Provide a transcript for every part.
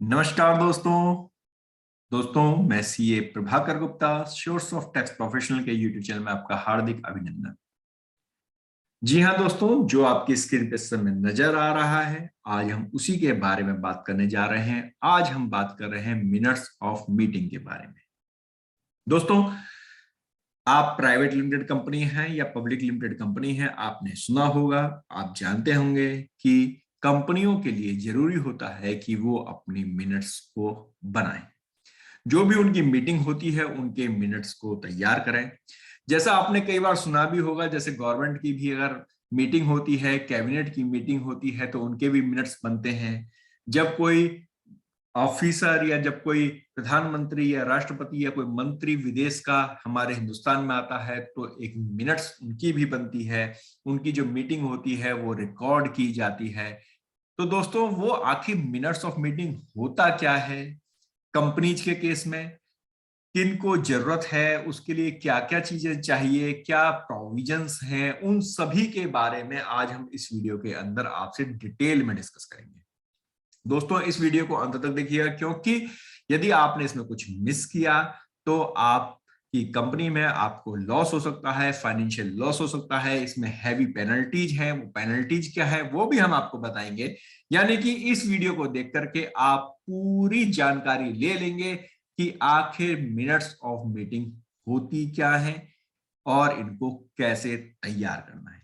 नमस्कार दोस्तों। मैं CA Prabhakar Gupta source of tax professional के यूट्यूब चैनल में आपका हार्दिक अभिनंदन। जी हाँ दोस्तों, जो आपकी स्क्रीन पे समय नजर आ रहा है, आज हम उसी के बारे में बात करने जा रहे हैं। आज हम बात कर रहे हैं मिनट्स ऑफ मीटिंग के बारे में। दोस्तों, आप प्राइवेट लिमिटेड कंपनी हैं या पब्लिक लिमिटेड कंपनी है, आपने सुना होगा, आप जानते होंगे कि कंपनियों के लिए जरूरी होता है कि वो अपनी मिनट्स को बनाएं। जो भी उनकी मीटिंग होती है उनके मिनट्स को तैयार करें। जैसा आपने कई बार सुना भी होगा, जैसे गवर्नमेंट की भी अगर मीटिंग होती है, कैबिनेट की मीटिंग होती है, तो उनके भी मिनट्स बनते हैं। जब कोई ऑफिसर या जब कोई प्रधानमंत्री या राष्ट्रपति या कोई मंत्री विदेश का हमारे हिंदुस्तान में आता है तो एक मिनट्स उनकी भी बनती है। उनकी जो मीटिंग होती है वो रिकॉर्ड की जाती है। तो दोस्तों, वो आखिर मिनट्स ऑफ मीटिंग होता क्या है, कंपनीज के केस में किन को जरूरत है, उसके लिए क्या क्या चीजें चाहिए, क्या प्रोविजंस हैं, उन सभी के बारे में आज हम इस वीडियो के अंदर आपसे डिटेल में डिस्कस करेंगे। दोस्तों, इस वीडियो को अंत तक देखिएगा, क्योंकि यदि आपने इसमें कुछ मिस किया तो आपकी कंपनी में आपको लॉस हो सकता है, फाइनेंशियल लॉस हो सकता है। इसमें हैवी पेनल्टीज हैं, वो पेनल्टीज क्या है वो भी हम आपको बताएंगे। यानी कि इस वीडियो को देख करके आप पूरी जानकारी ले लेंगे कि आखिर मिनट्स ऑफ मीटिंग होती क्या है और इनको कैसे तैयार करना है।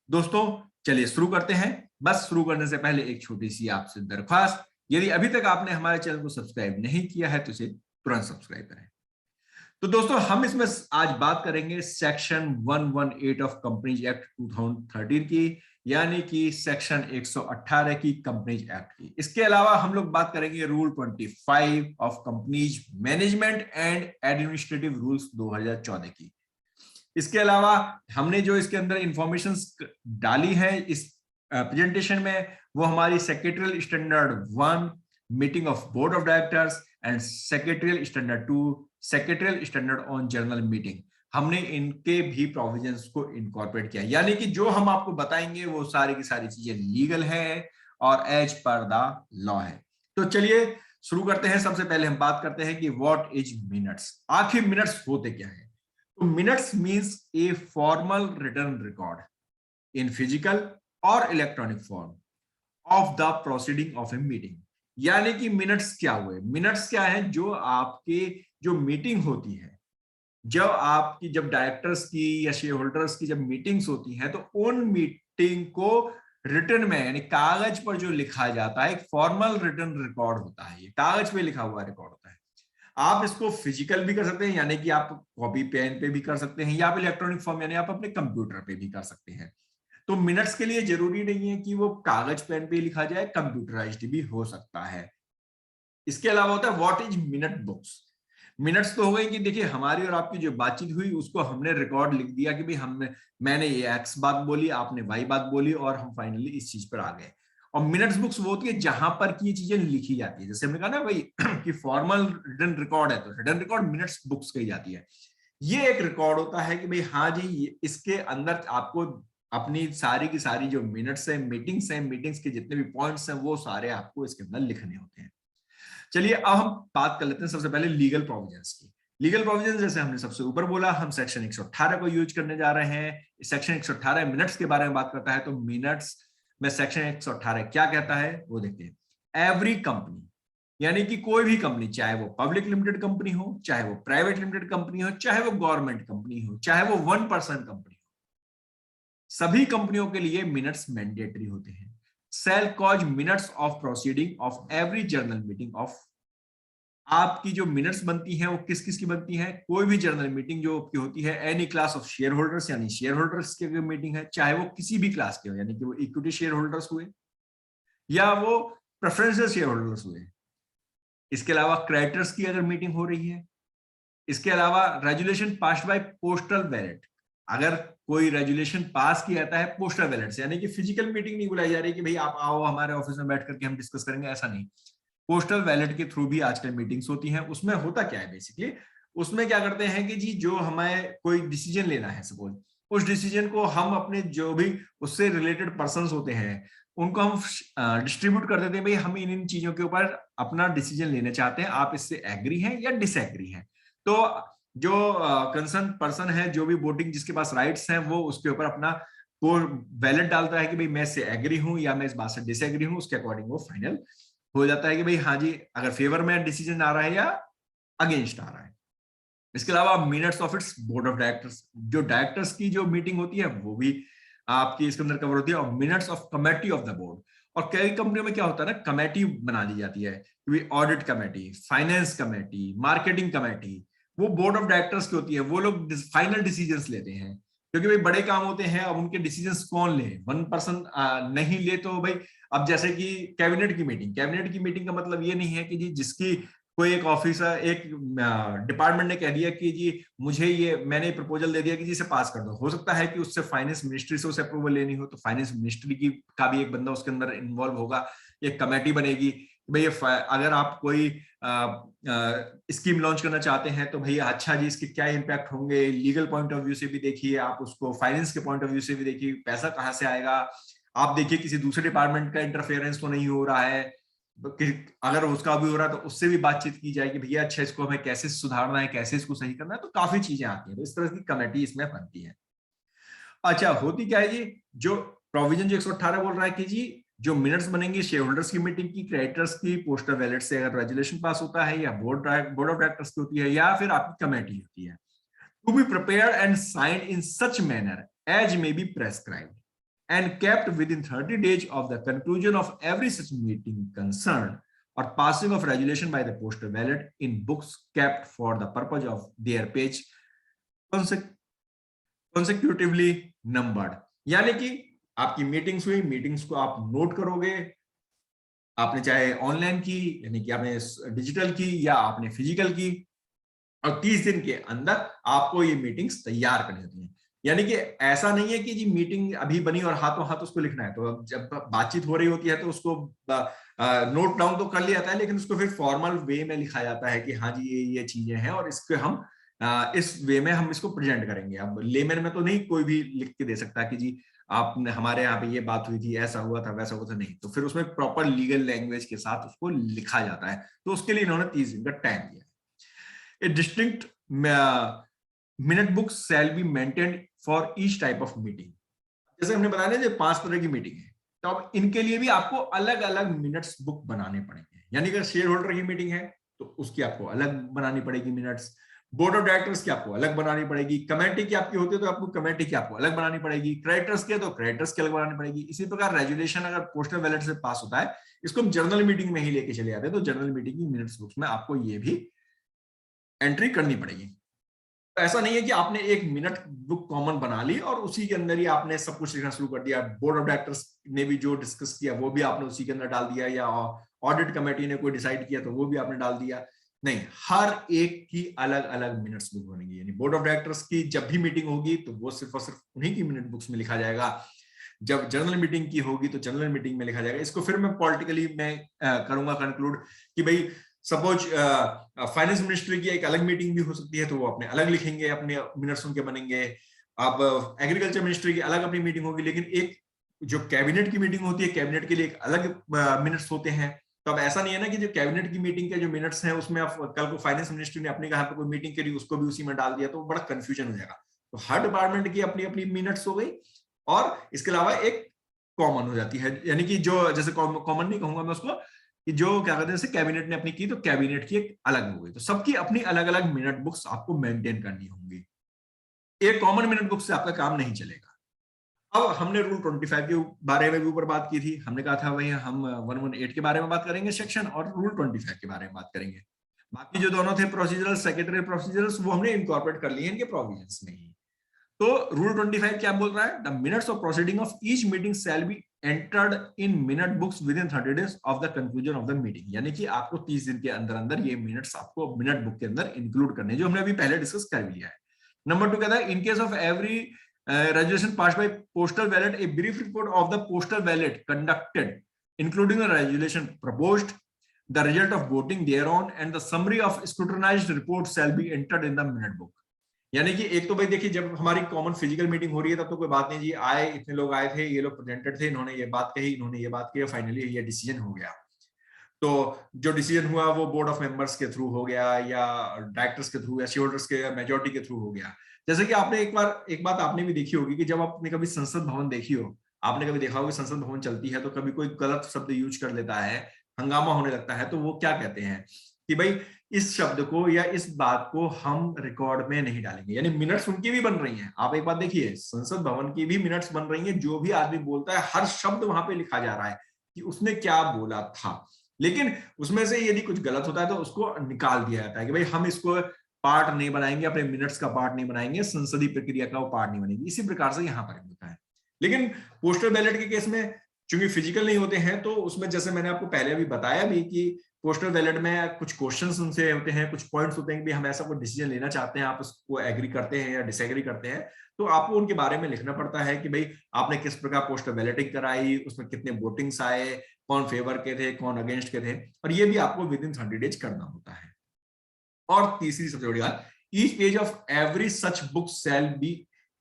दोस्तों, चलिए शुरू करते हैं। बस शुरू करने से पहले एक छोटी सी आपसे दरख्वास्त, यदि अभी तक आपने हमारे चैनल को सब्सक्राइब नहीं किया है तो इसे तुरंत सब्सक्राइब करें। तो दोस्तों, हम इसमें आज बात करेंगे सेक्शन 118 ऑफ कंपनीज एक्ट 2013 की, यानी कि सेक्शन 118 की कंपनीज एक्ट की। इसके अलावा हम लोग बात करेंगे rule 25 of companies management and administrative rules 2014 की। इसके अलावा हमने जो इसके अंदर इंफॉर्मेशन डाली है इस प्रेजेंटेशन में, वो हमारी secretarial standard 1 meeting of board of directors and secretarial standard 2 secretarial standard on general meeting, हमने इनके भी प्रोविजंस को इनकॉर्पोरेट किया। यानी कि जो हम आपको बताएंगे वो सारी की सारी चीजें लीगल है और एज पर द लॉ है। तो चलिए शुरू करते हैं। सबसे पहले हम बात करते हैं कि व्हाट इज मिनट्स, आखिर मिनट्स होते क्या है। तो minutes means a formal written record in physical or electronic form of the proceeding of a meeting. यानी कि मिनट्स क्या हुए, मिनट्स क्या है, जो आपके जो मीटिंग होती है, जब डायरेक्टर्स की या शेयर होल्डर्स की जब मीटिंग्स होती हैं, तो उन मीटिंग को रिटन में यानी कागज पर जो लिखा जाता है, एक फॉर्मल रिटन रिकॉर्ड होता है। ये कागज पे लिखा हुआ रिकॉर्ड होता है। आप इसको फिजिकल भी कर सकते हैं, यानी कि आप कॉपी पेन पे भी कर सकते हैं, या आप इलेक्ट्रॉनिक फॉर्म यानी आप अपने कंप्यूटर पे भी कर सकते हैं। तो मिनट्स के लिए जरूरी नहीं है कि वो कागज पेन पे लिखा जाए, कंप्यूटराइज्ड भी हो सकता है। इसके अलावा होता है what is minute books. Minutes तो हो गई कि देखिए हमारी और आपकी जो बातचीत हुई उसको हमने रिकॉर्ड लिख दिया कि भाई मैंने ये एक्स बात बोली, आपने वाई बात बोली और हम फाइनली इस चीज पर आ गए। और मिनट्स बुक्स वो होती है जहां पर की ये चीजें लिखी जाती है। जैसे हमने कहा ना भाई कि फॉर्मल रिटन रिकॉर्ड है, तो रिटन रिकॉर्ड मिनट्स बुक्स कही जाती है। ये एक रिकॉर्ड होता है कि भाई हाँ जी, इसके अंदर आपको अपनी सारी की सारी जो मिनट्स है, मीटिंग्स के जितने भी पॉइंट्स हैं वो सारे आपको इसके अंदर लिखने होते हैं। चलिए अब हम बात कर लेते हैं सबसे पहले लीगल प्रोविजंस की। लीगल प्रोविजंस, जैसे हमने सबसे ऊपर बोला, हम सेक्शन 118 को यूज करने जा रहे हैं। सेक्शन 118 मिनट्स के बारे में बात करता है। तो मिनट्स में सेक्शन 118 क्या कहता है वो देखते हैं। एवरी कंपनी, यानी कि कोई भी कंपनी, चाहे वो पब्लिक लिमिटेड कंपनी हो, चाहे वो प्राइवेट लिमिटेड कंपनी हो, चाहे वो गवर्नमेंट कंपनी हो, चाहे वो 1% कंपनी हो, सभी कंपनियों के लिए मिनट्स मैंडेटरी होते हैं। सेल cause minutes of proceeding of every general meeting of, आपकी जो मिनट्स बनती हैं वो किस किस की बनती हैं, कोई भी जर्नल मीटिंग जो आपकी होती है, any class of share holders, यानी शेयर होल्डर्स की मीटिंग है, चाहे वो किसी भी क्लास के हो, यानी कि वो इक्विटी शेयर होल्डर्स हुए या वो प्रेफरेंशियल शेयर होल्डर्स हुए। इसके अलावा क्रेडिटर्स की अगर मीटिंग हो रही है, इसके अलावा resolution pass by postal ballot, अगर कोई रेजुलेशन पास किया जाता है पोस्टल बैलेट से, यानी कि फिजिकल मीटिंग नहीं बुलाई जा रही कि भाई आप आओ हमारे ऑफिस में बैठ करके हम डिस्कस करेंगे, ऐसा नहीं। पोस्टल बैलेट के थ्रू भी आजकल मीटिंग्स होती हैं। उसमें होता क्या है बेसिकली, उसमें क्या करते हैं कि जी जो हमें कोई डिसीजन लेना है, सपोज उस डिसीजन को हम अपने जो भी उससे रिलेटेड पर्सन होते हैं उनको हम डिस्ट्रीब्यूट कर देते हैं, भाई हम इन चीजों के ऊपर अपना डिसीजन लेना चाहते हैं, आप इससे एग्री हैं या डिसएग्री हैं। तो जो कंसर्न पर्सन है, जो भी वोटिंग जिसके पास राइट्स हैं, वो उसके ऊपर अपना वो बैलेट डालता है कि भाई मैं इससे एग्री हूं या मैं इस बात से डिसएग्री हूं, उसके अकॉर्डिंग वो फाइनल हो जाता है कि भाई हाँ जी, अगर फेवर में डिसीजन आ रहा है या अगेंस्ट आ रहा है। इसके अलावा minutes of its board of directors, जो डायरेक्टर्स की जो मीटिंग होती है वो भी आपकी इसके अंदर कवर होती है, और minutes of committee of the board. और कई कंपनियों में क्या होता है ना, कमेटी बना ली जाती है, audit committee, finance committee, marketing committee, वो बोर्ड ऑफ डायरेक्टर्स की होती है, वो लोग फाइनल डिसीजंस लेते हैं, क्योंकि भाई बड़े काम होते हैं, अब उनके डिसीजंस कौन ले, वन पर्सन नहीं ले तो भाई, अब जैसे कि कैबिनेट की मीटिंग का मतलब ये नहीं है कि जी जिसकी कोई एक ऑफिसर, एक डिपार्टमेंट ने कह दिया कि जी मुझे ये, मैंने प्रपोजल दे दिया कि जी इसे पास कर दो, हो सकता है कि उससे फाइनेंस मिनिस्ट्री से उसे अप्रूवल लेनी हो, तो फाइनेंस मिनिस्ट्री की का भी एक बंदा उसके अंदर इन्वॉल्व होगा, एक कमेटी बनेगी, भाई अगर आप कोई स्कीम लॉन्च करना चाहते हैं तो भैया अच्छा जी इसके क्या इम्पैक्ट होंगे, लीगल पॉइंट ऑफ व्यू से भी देखिए, आप उसको फाइनेंस के पॉइंट ऑफ व्यू से भी देखिए, पैसा कहाँ से आएगा, आप देखिए किसी दूसरे डिपार्टमेंट का इंटरफेरेंस तो नहीं हो रहा है, अगर उसका भी हो रहा है तो उससे भी बातचीत की जाए कि भैया अच्छा इसको हमें कैसे सुधारना है, कैसे इसको सही करना है, तो काफी चीजें आती हैं, तो इस तरह की कमेटी इसमें बनती है। अच्छा, होती क्या है जी, जो प्रोविजन जो 118 बोल रहा है कि जी जो मिनट्स बनेंगे शेयर होल्डर्स की मीटिंग की, क्रेडिटर्स की, पोस्टल बैलेट से अगर रेजोल्यूशन पास होता है, या बोर्ड ऑफ डायरेक्टर्स की होती है, या फिर आपकी कमेटी होती है, to be prepared and signed in such manner as may be prescribed and kept within 30 days of the conclusion of every such meeting concerned, or passing of resolution by the postal ballot in books kept for the purpose of their page consecutively numbered। यानी कि आपकी meetings हुई, meetings को आप note करोगे, आपने चाहे online की, यानी कि आपने डिजिटल की या आपने फिजिकल की, और 30 दिन के अंदर आपको ये मीटिंग्स तैयार करनी होती है। यानी कि ऐसा नहीं है कि जी मीटिंग अभी बनी और हाथों हाथ उसको लिखना है, तो जब बातचीत हो रही होती है तो उसको नोट डाउन तो कर लिया जाता है, लेकिन उसको फिर फॉर्मल वे में लिखा जाता है कि हाँ जी ये चीजें हैं और इसके हम इस वे में हम इसको प्रेजेंट करेंगे। अब लेमन में तो नहीं कोई भी लिख के दे सकता कि जी आपने हमारे यहाँ पे ये बात हुई थी, ऐसा हुआ था, वैसा हुआ था, नहीं, तो फिर उसमें प्रॉपर लीगल लैंग्वेज के साथ उसको लिखा जाता है, तो उसके लिए इन्होंने 30 दिन का टाइम दिया। A distinct minute book shall be maintained for each type of meeting। जैसे हमने बताया ना, 5 तरह की मीटिंग है, तो अब इनके लिए भी आपको अलग अलग मिनट्स बुक बनाने पड़ेंगे। यानी अगर शेयर होल्डर की मीटिंग है तो उसकी आपको अलग बनानी पड़ेगी मिनट्स, बोर्ड ऑफ डायरेक्टर्स की आपको अलग बनानी पड़ेगी, कमेटी की आपकी होती है तो आपको कमेटी की आपको अलग बनानी पड़ेगी, क्रेडिटर्स के तो क्रेडिटर्स की अलग बनानी पड़ेगी। इसी प्रकार रेजुलेशन अगर पोस्टल बैलेट से पास होता है, इसको हम जनरल मीटिंग में ही लेके चले जाते हैं, तो जनरल मीटिंग की मिनट्स बुक्स में आपको ये भी एंट्री करनी पड़ेगी। तो ऐसा नहीं है कि आपने एक मिनट बुक कॉमन बना ली और उसी के अंदर ही आपने सब कुछ लिखना शुरू कर दिया, बोर्ड ऑफ डायरेक्टर्स ने भी जो डिस्कस किया वो भी आपने उसी के अंदर डाल दिया, या ऑडिट कमेटी ने कोई डिसाइड किया तो वो भी आपने डाल दिया। नहीं, हर एक की अलग अलग मिनट्स बुक बनेगी। यानी बोर्ड ऑफ डायरेक्टर्स की जब भी मीटिंग होगी तो वो सिर्फ और सिर्फ उन्हीं की मिनट बुक्स में लिखा जाएगा, जब जनरल मीटिंग की होगी तो जनरल मीटिंग में लिखा जाएगा। इसको फिर मैं पॉलिटिकली मैं करूंगा कंक्लूड कि भाई सपोज फाइनेंस मिनिस्ट्री की एक अलग मीटिंग भी हो सकती है, तो वो अपने अलग लिखेंगे, अपने मिनट्स उनके बनेंगे। अब एग्रीकल्चर मिनिस्ट्री की अलग अपनी मीटिंग होगी, लेकिन एक जो कैबिनेट की मीटिंग होती है, कैबिनेट के लिए एक अलग मिनट्स होते हैं। तो अब ऐसा नहीं है ना कि जो कैबिनेट की मीटिंग के जो मिनट्स हैं उसमें आप कल को फाइनेंस मिनिस्ट्री ने अपने कहा पे कोई मीटिंग करी उसको भी उसी में डाल दिया, तो बड़ा कंफ्यूजन हो जाएगा। तो हर डिपार्टमेंट की अपनी अपनी मिनट्स हो गई, और इसके अलावा एक कॉमन हो जाती है, यानी कि जो जैसे कॉमन नहीं कहूंगा मैं उसको, कि जो क्या कहते हैं जैसे कैबिनेट ने अपनी की तो कैबिनेट की एक अलग हो गई, तो सबकी अपनी अलग अलग मिनट बुक्स आपको मेंटेन करनी होंगी। एक कॉमन मिनट बुक से आपका काम नहीं चलेगा। अब हमने रूल 25 के बारे में भी ऊपर बात की थी, हमने कहा था भाई हम 118 के बारे में बात करेंगे सेक्शन, और रूल 25 के बारे में बात करेंगे। बाकी जो दोनों थे प्रोसीजरल सेक्रेटरी प्रोसीजरल्स, वो हमने इनकॉर्पोरेट कर लिए इनके प्रोविजंस में ही। तो रूल 25 क्या बोल रहा है, the minutes of proceeding of each meeting shell be entered in minute books with in 30 days of the conclusion of the meeting. यानी कि आपको 30 दिन के अंदर अंदर ये मिनट्स आपको मिनट बुक के अंदर इंक्लूड करने, जो हमने अभी पहले डिस्कस कर लिया है। नंबर 2 कहता है, इन case of every resolution passed by postal ballot, a brief report of the postal ballot conducted, including the resolution proposed, the result of voting thereon, and the summary of scrutinized reports shall be entered in the minute book। यानी कि एक तो भाई देखिए, जब हमारी common physical meeting हो रही है तब तो कोई बात नहीं जी, आए इतने लोग आए थे, ये लोग प्रेजेंटेड थे, इन्होंने ये बात कही, इन्होंने ये बात की, फाइनली ये डिसीजन हो गया। तो जो डिसीजन हुआ वो बोर्ड ऑफ मेंबर्स के थ्रू हो गया, या डायरेक्टर्स के थ्रू, या शेयर होल्डर्स के, या मेजोरिटी के थ्रू हो गया। जैसे कि आपने एक बात आपने भी देखी होगी कि जब आपने कभी संसद भवन देखी हो, आपने कभी देखा होगा संसद भवन चलती है तो कभी कोई गलत शब्द यूज कर लेता है, हंगामा होने लगता है, तो वो क्या कहते हैं कि भाई इस शब्द को या इस बात को हम रिकॉर्ड में नहीं डालेंगे। यानी मिनट्स उनकी भी बन रही हैं। आप एक बात देखिए, संसद भवन की भी मिनट्स बन रही हैं, जो भी आदमी बोलता है हर शब्द वहां पे लिखा जा रहा है कि उसने क्या बोला था। लेकिन उसमें से यदि कुछ गलत होता है तो उसको निकाल दिया जाता है कि भाई हम इसको पार्ट नहीं बनाएंगे, अपने मिनट्स का पार्ट नहीं बनाएंगे, संसदीय प्रक्रिया का वो पार्ट नहीं बनेगी। इसी प्रकार से यहां पर होता है। लेकिन पोस्टल बैलेट के केस में चूंकि फिजिकल नहीं होते हैं, तो उसमें जैसे मैंने आपको पहले भी बताया भी कि पोस्टल बैलेट में कुछ क्वेश्चंस उनसे होते हैं, कुछ पॉइंट्स होते हैं कि हम ऐसा कोई डिसीजन लेना चाहते हैं, आप उसको एग्री करते हैं या डिसएग्री करते हैं, तो आपको उनके बारे में लिखना पड़ता है कि भाई आपने किस प्रकार पोस्टल बैलेटिंग कराई, उसमें कितने वोटिंग्स आए, कौन फेवर के थे, कौन अगेंस्ट के थे, और ये भी आपको विद इन 30 डेज करना होता है। और तीसरी सबसे बड़ी बात, each page of every such book shall be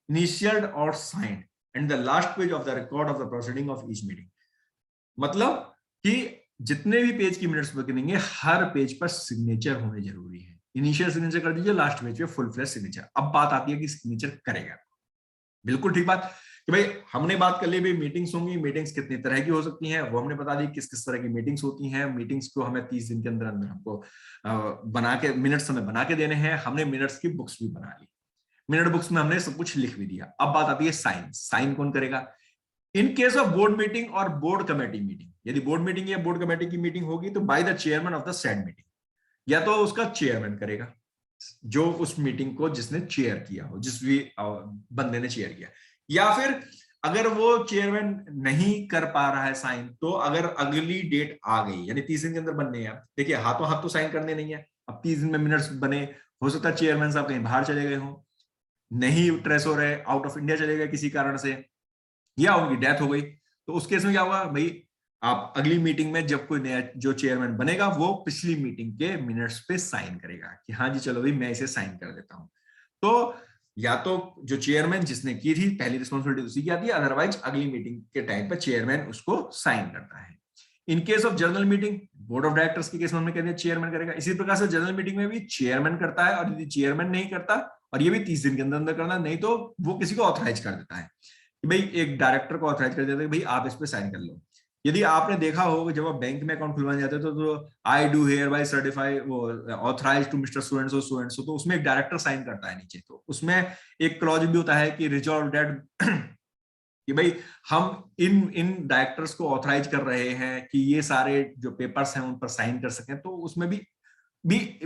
initialled or signed and the last page of the record of the proceeding of each meeting. मतलब कि जितने भी पेज की मिनट्स बनेंगे, हर पेज पर सिग्नेचर होने जरूरी है। इनिशियल सिग्नेचर कर दीजिए, लास्ट पेज पे फुल फ्लैश सिग्नेचर। अब बात आती है कि सिग्नेचर करेगा। बिल्कुल ठीक बात कि भाई हमने बात कर ली भी मीटिंग्स होंगी, मीटिंग्स कितनी तरह की हो सकती हैं वो हमने बता दी, किस किस तरह की मीटिंग्स होती हैं। मीटिंग्स को हमें 30 दिन के अंदर अंदर हमको बना के मिनट्स हमें बना के देने हैं। हमने मिनट्स की बुक्स भी बना ली, मिनट बुक्स में हमने सब कुछ लिख भी दिया। अब बात आती है साइन। साइन कौन करेगा? इन केस ऑफ बोर्ड मीटिंग और बोर्ड कमेटी मीटिंग, यदि बोर्ड मीटिंग या बोर्ड कमेटी की मीटिंग होगी तो by the chairman of the said meeting, या तो उसका चेयरमैन करेगा, जो उस मीटिंग को जिसने चेयर किया हो, जिस भी बंदे ने चेयर किया, या फिर अगर वो चेयरमैन नहीं कर पा रहा है साइन, तो अगर अगली डेट आ गई, यानी 30 दिन के अंदर बनने हैं, देखिए हाथों हाथ तो साइन करने नहीं है, अब 30 दिन में मिनट्स बने, हो सकता है चेयरमैन साहब कहीं बाहर चले गए हों, नहीं ट्रेस हो रहे, आउट ऑफ इंडिया चले गए किसी कारण से, या उनकी डेथ हो गई, तो उस केस में क्या होगा भाई, आप अगली मीटिंग में जब कोई नया जो चेयरमैन बनेगा वो पिछली मीटिंग के मिनट्स पे साइन करेगा कि हाँ जी चलो भाई मैं इसे साइन कर देता हूं। तो या तो जो चेयरमैन जिसने की थी पहली रिस्पॉन्सिबिलिटी उसी की आती है, अदरवाइज अगली मीटिंग के टाइम पर चेयरमैन उसको साइन करता है। इन case of general meeting, board of directors के केस में हमने कहते हैं चेयरमैन करेगा। इसी प्रकार से जनरल मीटिंग में भी चेयरमैन करता है, और यदि चेयरमैन नहीं करता, और ये भी 30 दिन के अंदर अंदर करना, नहीं तो वो किसी को ऑथराइज कर देता है कि भाई एक डायरेक्टर को ऑथराइज कर देता है कि भाई आप इस पे साइन कर लो। यदि आपने देखा हो जब आप बैंक में अकाउंट खुलवाने जाते हो तो I do hereby certify वो authorise to mister so and so so and so, तो उसमें एक डायरेक्टर साइन करता है नीचे, तो उसमें एक क्लॉज भी होता है कि रिजॉल्व दैट कि भाई हम इन इन डायरेक्टर्स को ऑथराइज कर रहे हैं कि ये सारे जो पेपर्स हैं उन पर साइन कर सकें। तो उसमें भी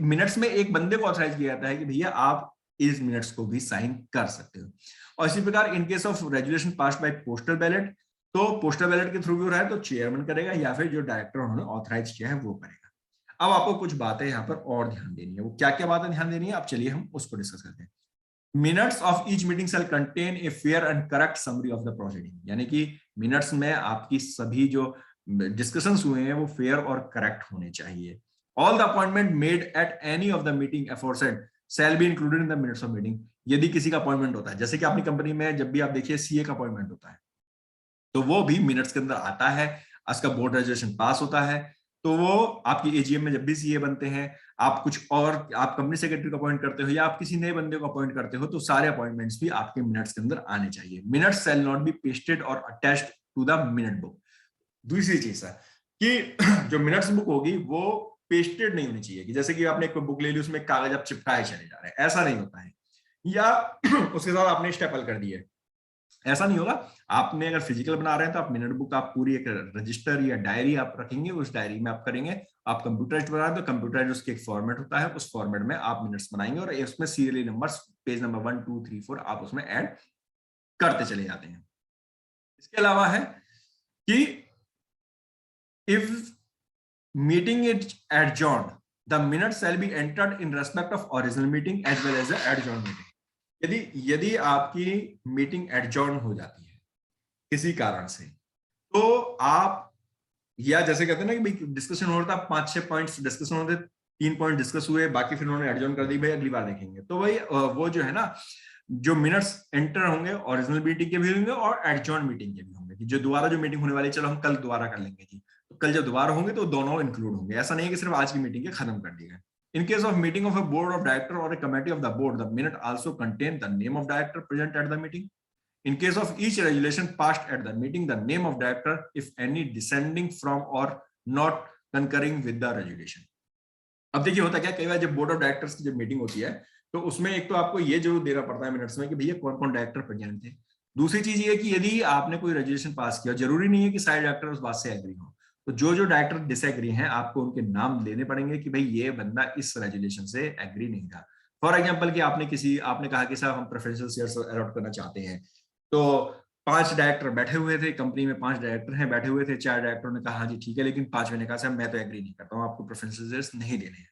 मिनट्स में एक बंदे को ऑथराइज किया जाता है कि भैया आप इस मिनट्स को भी साइन कर सकते हो। और इसी प्रकार in case of resolution pass by postal ballot, तो पोस्टल बैलेट के थ्रू भी हो रहा है तो चेयरमैन करेगा, या फिर जो डायरेक्टर उन्होंने ऑथराइज किया है वो करेगा। अब आपको कुछ बातें यहाँ पर और ध्यान देनी है, वो क्या क्या बातें ध्यान देनी है, अब चलिए हम उसको डिस्कस करते हैं। Minutes of each meeting shall contain a fair and correct summary of the proceeding, यानी कि मिनट्स में आपकी सभी जो डिस्कशंस हुए हैं वो फेयर और करेक्ट होने चाहिए। All the appointment made at any of the meeting aforesaid shall be included in the minutes of meeting. यदि किसी का अपॉइंटमेंट होता है, जैसे कि अपनी कंपनी में जब भी आप देखिए सीए का अपॉइंटमेंट होता है, तो वो भी मिनट्स के अंदर आता है, उसका बोर्ड रेजोल्यूशन पास होता है, तो वो आपकी एजीएम में जब भी सीए बनते हैं, आप कुछ और आप कंपनी सेक्रेटरी को अपॉइंट करते हो या आप किसी नए बंदे को अपॉइंट करते हो, तो सारे अपॉइंटमेंट्स भी आपके मिनट्स के अंदर आने चाहिए। Minutes shall not be pasted or attached to the minute book. दूसरी चीज है कि जो मिनट्स बुक होगी वो पेस्टेड नहीं होनी चाहिए, कि जैसे कि आपने एक बुक ले ली उसमें कागज आप चिपकाए चले जा रहे हैं, ऐसा नहीं होता है, या उसके साथ आपने स्टेपल कर दिए, ऐसा नहीं होगा। आपने अगर फिजिकल बना रहे हैं तो आप मिनट बुक आप पूरी एक रजिस्टर या डायरी आप रखेंगे, उस डायरी में आप करेंगे। आप कंप्यूटराइज्ड बना रहे हैं तो कंप्यूटराइज्ड उसके एक फॉर्मेट होता है, उस फॉर्मेट में आप मिनट्स बनाएंगे और उसमें सीरियली नंबर्स पेज नंबर 1 2 3 4 आप उसमें ऐड करते चले जाते हैं। इसके अलावा है कि if meeting is adjourned the minutes shall be entered in respect of original meeting as well as the adjourn meeting. यदि आपकी मीटिंग एडजॉर्न हो जाती है किसी कारण से, तो आप, या जैसे कहते हैं ना कि डिस्कशन हो रहा था, 5-6 पॉइंट्स डिस्कशन होते, 3 पॉइंट डिस्कस हुए, बाकी फिर उन्होंने एडजॉर्न कर दी, भाई अगली बार देखेंगे। तो भाई वो जो है ना, जो मिनट्स एंटर होंगे ओरिजिनल मीटिंग के भी होंगे और एडजॉर्न मीटिंग के भी होंगे, कि जो दोबारा जो मीटिंग होने वाली, चलो हम कल दोबारा कर लेंगे जी, तो कल जब दोबारा होंगे तो दोनों इंक्लूड होंगे। ऐसा नहीं है कि सिर्फ आज की मीटिंग के खत्म कर दी गए। In case of meeting of a board of director or a committee of the board, the minute also contain the name of director present at the meeting. In case of each resolution passed at the meeting, the name of director, if any, descending from or not concurring with the resolution. अब देखिए होता क्या, कई बार जब board of directors की जब meeting होती है तो उसमें एक तो आपको ये जरूर देना पड़ता है मिनट्स में कि भैया कौन कौन डायरेक्टर प्रेजेंट थे। दूसरी चीज ये कि यदि आपने कोई रेजोल्यूशन पास किया, जरूरी नहीं है कि सारे डायरेक्टर उस बात से एग्री हो, तो जो डायरेक्टर डिसएग्री हैं आपको उनके नाम लेने पड़ेंगे कि भाई ये बंदा इस रेजोल्यूशन से एग्री नहीं था। फॉर एग्जाम्पल कि आपने कहा कि साहब हम प्रेफरेंशियल शेयर्स अलॉट करना चाहते हैं, तो 5 डायरेक्टर बैठे हुए थे कंपनी में, 5 डायरेक्टर हैं बैठे हुए थे, 4 डायरेक्टरों ने कहा हाँ जी ठीक है, लेकिन 5वें ने कहा साहब मैं तो एग्री नहीं करता हूँ, आपको प्रेफरेंशियल शेयर्स नहीं देने हैं।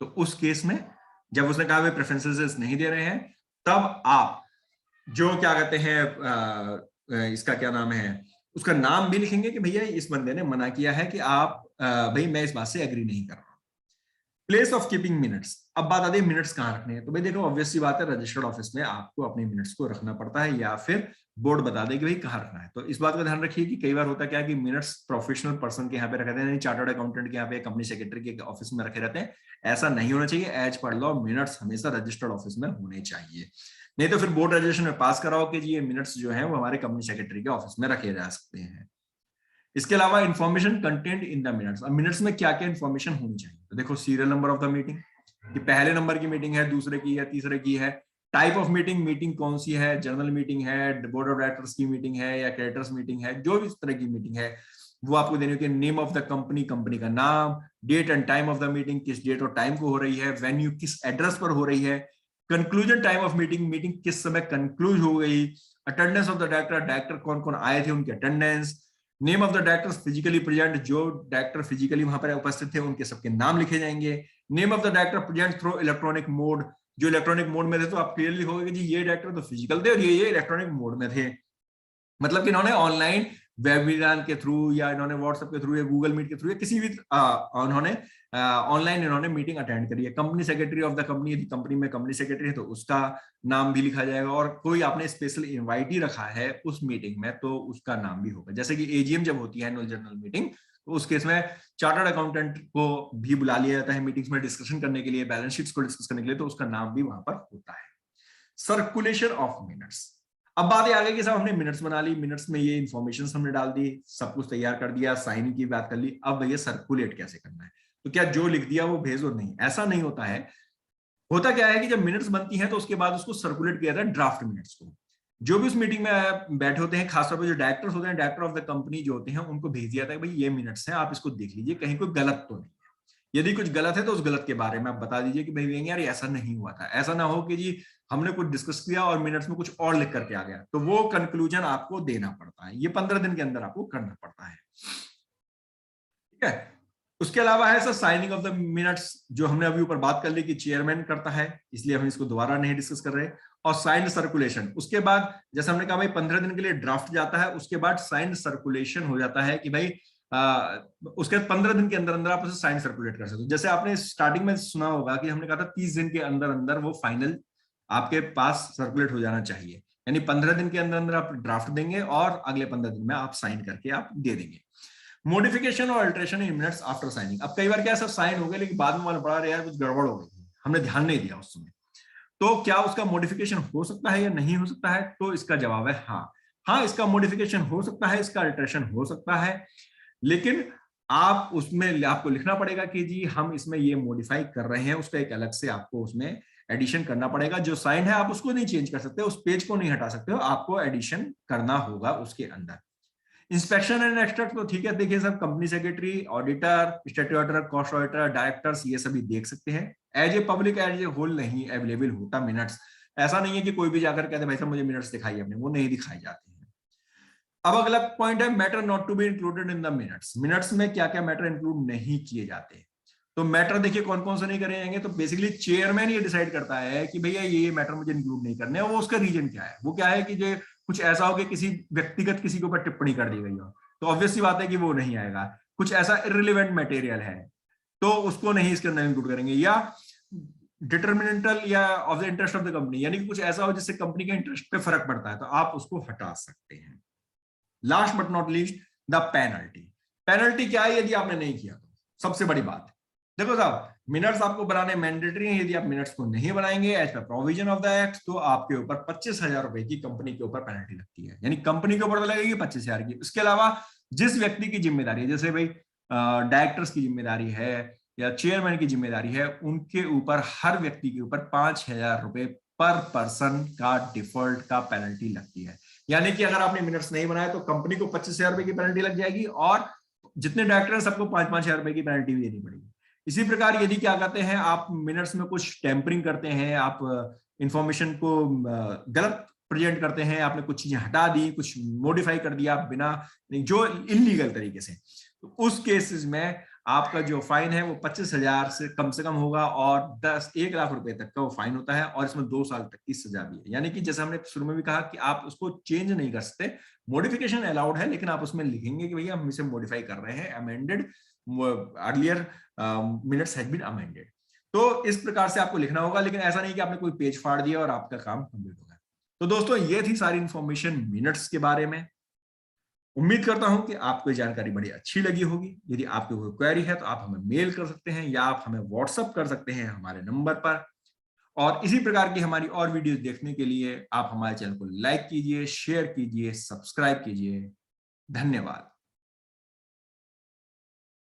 तो उस केस में जब उसने कहा वे प्रेफरेंसेस नहीं दे रहे हैं, तब आप जो क्या कहते हैं इसका क्या नाम है, उसका नाम भी लिखेंगे कि भैया इस बंदे ने मना किया है कि आप भाई मैं इस बात से एग्री नहीं कर रहा। प्लेस ऑफ कीपिंग मिनट्स, अब बात आती है मिनट्स कहाँ रखने हैं। तो भाई देखो ऑब्वियस सी बात है, रजिस्टर्ड ऑफिस में आपको अपने मिनट्स को रखना पड़ता है या फिर बोर्ड बता दे कि भाई कहाँ रखना है। तो इस बात का ध्यान रखिए कि कई बार होता क्या है कि मिनट्स प्रोफेशनल पर्सन के यहाँ पे रखे रहते हैं, चार्टर्ड अकाउंटेंट के यहाँ पे, कंपनी सेक्रेटरी के ऑफिस में रखे रहते हैं। ऐसा नहीं होना चाहिए। एज पर लॉ मिनट्स हमेशा रजिस्टर्ड ऑफिस में होने चाहिए, नहीं तो फिर बोर्ड रेजोल्यूशन में पास कराओ कि जी ये मिनट्स जो है वो हमारे कंपनी सेक्रेटरी के ऑफिस में रखे जा सकते हैं। इसके अलावा information content in the minutes, अब मिनट्स में क्या क्या इंफॉर्मेशन होनी चाहिए। तो देखो serial number of the meeting, कि पहले नंबर की मीटिंग है, दूसरे की है, तीसरे की है, टाइप ऑफ मीटिंग, मीटिंग कौन सी है, जनरल मीटिंग है, बोर्ड ऑफ डायरेक्टर्स की मीटिंग है या क्रेडिटर्स मीटिंग है, जो भी इस तरह की मीटिंग है वो आपको देनी होगी। Name of the company, company का नाम, date and time of the meeting, किस डेट और टाइम को हो रही है, वेन्यू किस एड्रेस पर हो रही है, conclusion time of meeting, meeting किस समय कंक्लूज हो गई, attendance of the director, director कौन कौन आए थे उनकी attendance, name of the directors physically present, जो डायरेक्टर फिजिकली वहां पर उपस्थित थे उनके सबके नाम लिखे जाएंगे, name of the director present through electronic mode, जो इलेक्ट्रॉनिक मोड में थे तो आप क्लियरली होगा कि जी ये डायरेक्टर तो फिजिकल थे और ये इलेक्ट्रॉनिक मोड में थे, मतलब कि इन्होंने ऑनलाइन वेबिनार के थ्रू या इन्होंने व्हाट्सएप के थ्रू या गूगल मीट के थ्रू या किसी भी उन्होंने ऑनलाइन इन्होंने मीटिंग अटेंड करी है। Company secretary of the company, यदि कंपनी में कंपनी सेक्रेटरी है तो उसका नाम भी लिखा जाएगा, और कोई आपने स्पेशल इनवाइटी रखा है उस मीटिंग में तो उसका नाम भी होगा। जैसे कि एजीएम जब होती है एनुअल जनरल मीटिंग, तो उस केस में चार्टर्ड अकाउंटेंट को भी बुला लिया जाता है मीटिंग्स में डिस्कशन करने के लिए, बैलेंस शीट्स को डिस्कस करने के लिए, तो उसका नाम भी वहां पर होता है। सर्कुलेशन ऑफ मिनट्स, अब बात आ गई कि साहब हमने मिनट्स बना ली, मिनट्स में ये इन्फॉर्मेशन हमने डाल दी, सब कुछ तैयार कर दिया, साइन की बात कर ली, अब भैया सर्कुलेट कैसे करना है। तो क्या जो लिख दिया वो भेजो? नहीं, ऐसा नहीं होता है। होता क्या है कि जब मिनट्स बनती हैं तो उसके बाद उसको सर्कुलेट किया जाता है ड्राफ्ट मिनट्स को। जो भी उस मीटिंग में बैठे होते हैं, खासतौर पर जो डायरेक्टर्स होते हैं, डायरेक्टर ऑफ द कंपनी जो होते हैं, उनको भेज दिया जाता है भाई ये मिनट्स हैं, आप इसको देख लीजिए कहीं कोई गलत तो नहीं है। यदि कुछ गलत है तो उस गलत के बारे में आप बता दीजिए कि भाई यार ऐसा नहीं हुआ था। ऐसा ना हो कि जी हमने कुछ डिस्कस किया और मिनट्स में कुछ और लिख करके आ गया, तो वो कंक्लूजन आपको देना पड़ता है। ये 15 दिन के अंदर आपको करना पड़ता है, ठीक है। उसके अलावा है sir signing off the minutes, जो हमने अभी ऊपर बात कर ली कि चेयरमैन करता है, इसलिए हम इसको दोबारा नहीं डिस्कस कर रहे। और साइंड सर्कुलेशन, उसके बाद जैसे हमने कहा भाई 15 दिन के लिए ड्राफ्ट जाता है, उसके बाद साइंड सर्कुलेशन हो जाता है कि भाई उसके 15 दिन के अंदर अंदर आप उसे साइन सर्कुलेट कर सकते हो। जैसे आपने स्टार्टिंग में सुना होगा कि हमने कहा था 30 दिन के अंदर अंदर वो फाइनल आपके पास सर्कुलेट हो जाना चाहिए, यानी 15 दिन के अंदर अंदर आप ड्राफ्ट देंगे और अगले 15 दिन में आप साइन करके आप दे देंगे। मॉडिफिकेशन और अल्टरेशन इन मिनट्स आफ्टर साइनिंग, अब कई बार क्या सब साइन हो गए लेकिन बाद में मालूम पड़ा यार कुछ गड़बड़ हो गई, हमने ध्यान नहीं दिया उस समय, तो क्या उसका मॉडिफिकेशन हो सकता है या नहीं हो सकता है? तो इसका जवाब है हाँ, इसका मॉडिफिकेशन हो सकता है, इसका अल्टरेशन हो सकता है, लेकिन आप उसमें आपको लिखना पड़ेगा कि जी हम इसमें ये मॉडिफाई कर रहे हैं, उसका एक अलग से आपको उसमें एडिशन करना पड़ेगा। जो साइन है आप उसको नहीं चेंज कर सकते, उस पेज को नहीं हटा सकते हो, आपको एडिशन करना होगा उसके अंदर। इंस्पेक्शन एंड एक्सट्रैक्ट तो ठीक है, देखिए सब company secretary, auditor, statutory auditor, cost auditor, directors, ये सभी देख सकते हैं। As a public as a whole नहीं अवेलेबल होता मिनट्स, ऐसा नहीं है कि कोई भी जाकर कहते भाई साहब मुझे मिनट्स दिखाइए अपने, वो नहीं दिखाई जाते हैं। अब अगला पॉइंट है matter not to be included in the minutes, minutes में क्या क्या मैटर इंक्लूड नहीं किए जाते। तो मैटर देखिए कौन कौन से नहीं करे जाएंगे, तो बेसिकली चेयरमैन ये डिसाइड करता है कि भैया ये मैटर मुझे इंक्लूड नहीं करने, वो उसका रीजन क्या है। वो क्या है कि जो कुछ ऐसा हो कि किसी व्यक्तिगत किसी के ऊपर टिप्पणी कर दी गई हो, तो ऑब्वियस सी बात है कि वो नहीं आएगा। कुछ ऐसा इररिलेवेंट मटेरियल है तो उसको नहीं इसके अंदर इंक्लूड करेंगे। या डिटर्मिनेंटल या of the interest of the company, यानी कि कुछ ऐसा हो जिससे कंपनी के इंटरेस्ट पे फर्क पड़ता है, तो आप उसको हटा सकते हैं। Last but not least, the penalty. Penalty क्या है यदि आपने नहीं किया तो? सबसे बड़ी बात, देखो साहब, मिनट्स आपको बनाने मैंडेटरी हैं। यदि आप मिनट्स को नहीं बनाएंगे as per provision of the act, तो आपके ऊपर 25,000 रुपए की कंपनी के ऊपर पेनल्टी लगती है, यानी कंपनी के ऊपर तो लगेगी 25,000 की। उसके अलावा जिस व्यक्ति की जिम्मेदारी है, जैसे भाई डायरेक्टर्स की जिम्मेदारी है या चेयरमैन की जिम्मेदारी है, उनके ऊपर, हर व्यक्ति के ऊपर 5,000 रुपए पर पर्सन का डिफॉल्ट का पेनल्टी लगती है। यानी कि अगर आपने मिनट्स नहीं बनाए तो कंपनी को 25,000 रुपए की पेनल्टी लग जाएगी, और जितने डायरेक्टर हैं सबको 5,000 रुपए की पेनल्टी भी देनी पड़ेगी। इसी प्रकार यदि क्या कहते हैं, आप मिनट्स में कुछ टेम्परिंग करते हैं, आप इंफॉर्मेशन को गलत प्रेजेंट करते हैं, आपने कुछ चीजें हटा दी, कुछ मॉडिफाई कर दिया बिना, जो इलीगल तरीके से, तो उस केसेस में आपका जो फाइन है वो 25,000 से कम होगा, और 1 लाख रुपए तक का वो फाइन होता है, और इसमें 2 साल तक की सजा भी है। यानी कि जैसे हमने शुरू में भी कहा कि आप उसको चेंज नहीं कर सकते, मॉडिफिकेशन अलाउड है, लेकिन आप उसमें लिखेंगे कि भैया हम इसे मॉडिफाई कर रहे हैं, amended, earlier minutes has been amended. तो इस प्रकार से आपको लिखना होगा, लेकिन ऐसा नहीं कि आपने कोई पेज फाड़ दिया और आपका काम कंप्लीट हो गया। तो दोस्तों, ये थी सारी इंफॉर्मेशन मिनट्स के बारे में। उम्मीद करता हूं कि आपको ये जानकारी बड़ी अच्छी लगी होगी। यदि आपको कोई क्वेरी है तो आप हमें मेल कर सकते हैं, या आप हमें व्हाट्सएप कर सकते हैं हमारे नंबर पर। और इसी प्रकार की हमारी और वीडियोस देखने के लिए आप हमारे चैनल को लाइक कीजिए, शेयर कीजिए, सब्सक्राइब कीजिए। धन्यवाद।